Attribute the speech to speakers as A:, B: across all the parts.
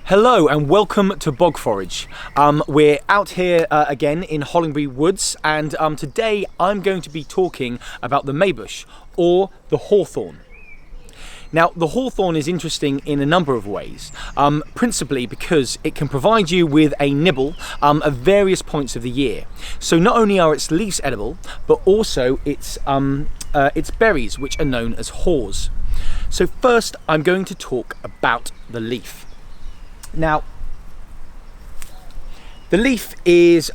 A: Hello and welcome to Bog Forage. We're out here again in Hollingbury Woods, and today I'm going to be talking about the maybush or the hawthorn. Now, the hawthorn is interesting in a number of ways, principally because it can provide you with a nibble at various points of the year. So not only are its leaves edible, but also its berries, which are known as haws. So first, I'm going to talk about the leaf. Now, the leaf is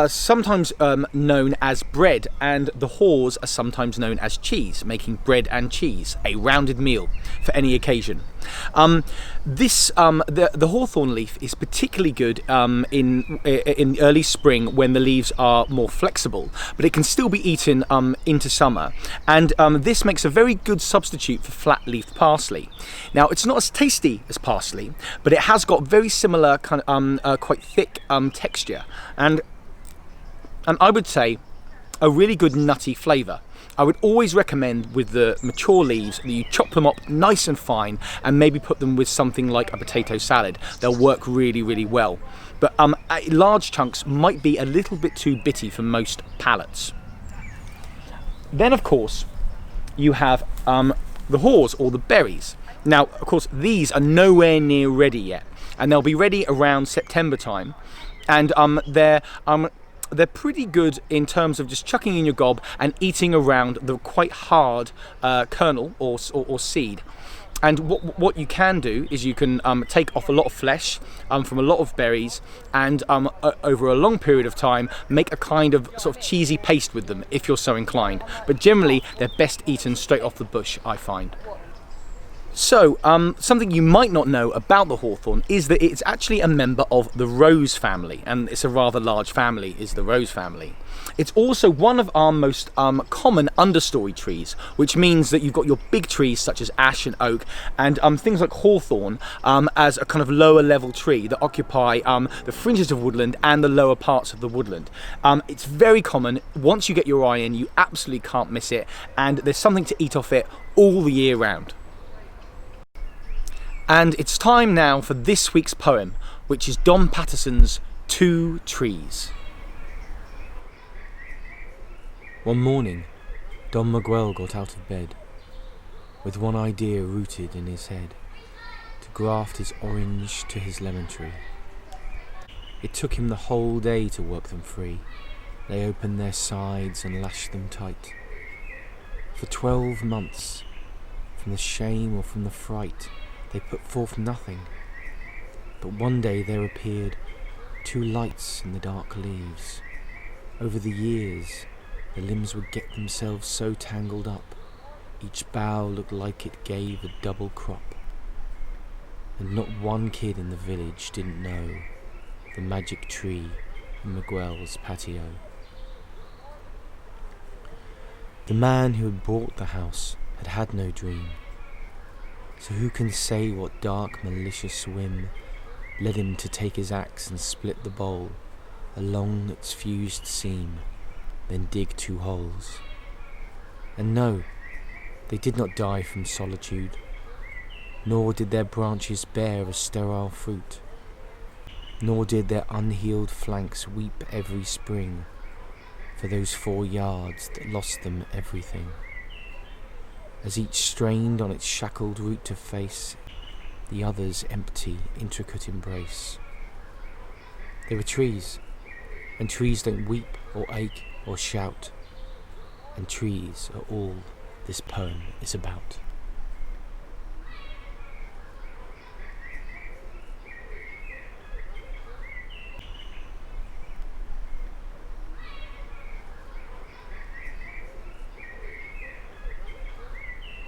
A: sometimes known as bread, and the haws are sometimes known as cheese, making bread and cheese, a rounded meal for any occasion. The hawthorn leaf is particularly good in early spring when the leaves are more flexible, but it can still be eaten into summer, and this makes a very good substitute for flat-leaf parsley. Now, it's not as tasty as parsley, but it has got very similar kind of quite thick texture, and I would say a really good nutty flavour. I would always recommend with the mature leaves that you chop them up nice and fine and maybe put them with something like a potato salad. They'll work really, really well. But large chunks might be a little bit too bitty for most palates. Then, of course, you have the haws or the berries. Now, of course, these are nowhere near ready yet, and they'll be ready around September time, and they're pretty good in terms of just chucking in your gob and eating around the quite hard kernel or seed. And what you can do is you can take off a lot of flesh from a lot of berries, and over a long period of time make a kind of sort of cheesy paste with them if you're so inclined. But generally they're best eaten straight off the bush, I find. So, something you might not know about the hawthorn is that it's actually a member of the rose family, and it's a rather large family, is the rose family. It's also one of our most common understory trees, which means that you've got your big trees such as ash and oak, and things like hawthorn as a kind of lower level tree that occupy the fringes of woodland and the lower parts of the woodland. It's very common. Once you get your eye in, you absolutely can't miss it, and there's something to eat off it all the year round. And it's time now for this week's poem, which is Don Patterson's Two Trees.
B: One morning, Don Miguel got out of bed, with one idea rooted in his head, to graft his orange to his lemon tree. It took him the whole day to work them free. They opened their sides and lashed them tight. For 12 months, from the shame or from the fright, they put forth nothing, but one day there appeared two lights in the dark leaves. Over the years, the limbs would get themselves so tangled up, each bough looked like it gave a double crop. And not one kid in the village didn't know the magic tree in Miguel's patio. The man who had bought the house had had no dream. So who can say what dark, malicious whim led him to take his axe and split the bowl along its fused seam, then dig 2 holes? And no, they did not die from solitude, nor did their branches bear a sterile fruit, nor did their unhealed flanks weep every spring for those 4 yards that lost them everything. As each strained on its shackled root to face the other's empty, intricate embrace. They were trees, and trees don't weep or ache or shout, and trees are all this poem is about.